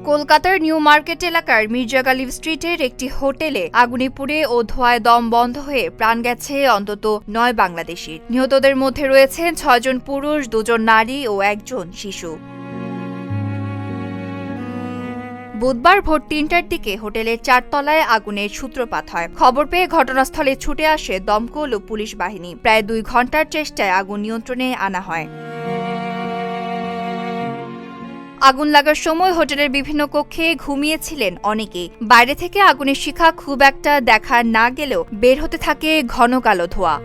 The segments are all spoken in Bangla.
কলকাতার নিউ মার্কেট এলাকার মির্জা গালিব স্ট্রিটের একটি হোটেলে আগুনে পুড়ে ও ধোঁয়ায় দম বন্ধ হয়ে প্রাণ গেছে অন্তত ৯ বাংলাদেশির। নিহতদের মধ্যে রয়েছেন ৬ জন পুরুষ, ২ জন নারী ও ১ জন শিশু। বুধবার ভোর ৩টার দিকে হোটেলের ৪ তলায় আগুনের সূত্রপাত হয়। খবর পেয়ে ঘটনাস্থলে ছুটে আসে দমকল ও পুলিশ বাহিনী। প্রায় ২ ঘণ্টার চেষ্টায় আগুন নিয়ন্ত্রণে আনা হয়। আগুন লাগার সময় হোটেলের বিভিন্ন কক্ষে ঘুমিয়েছিলেন অনেকেই। বাইরে থেকে আগুনের শিখা খুব একটা দেখা না গেলেও বের হতে থাকে ঘন কালো ধোঁয়া।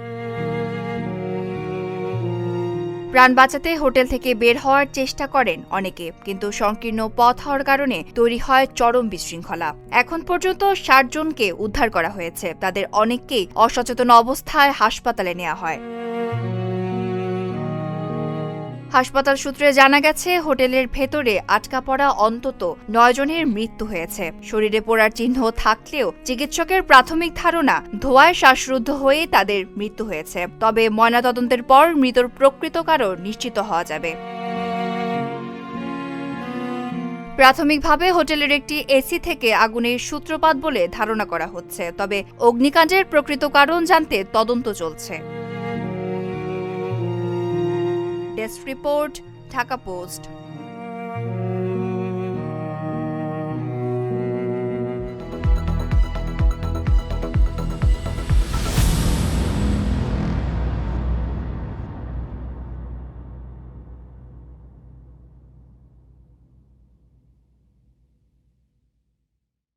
প্রাণ বাঁচাতে হোটেল থেকে বের হওয়ার চেষ্টা করেন অনেকে, কিন্তু সংকীর্ণ পথ হওয়ার কারণে তৈরি হয় চরম বিশৃঙ্খলা। এখন পর্যন্ত ৬০ জনকে উদ্ধার করা হয়েছে। তাদের অনেককেই অসচেতন অবস্থায় হাসপাতালে নেওয়া হয়। হাসপাতাল সূত্রে জানা গেছে, হোটেলের ভেতরে আটকা পড়া অন্তত ৯ জনের মৃত্যু হয়েছে। শরীরে পোড়ার চিহ্ন থাকলেও চিকিৎসকের প্রাথমিক ধারণা ধোঁয়ায় শ্বাসরুদ্ধ হয়ে তাদের মৃত্যু হয়েছে। তবে ময়নাতদন্তের পর মৃত্যুর প্রকৃত কারণ নিশ্চিত হওয়া যাবে। প্রাথমিকভাবে হোটেলের একটি এসি থেকে আগুনের সূত্রপাত বলে ধারণা করা হচ্ছে। তবে অগ্নিকাণ্ডের প্রকৃত কারণ জানতে তদন্ত চলছে। Desk report, Dhaka post.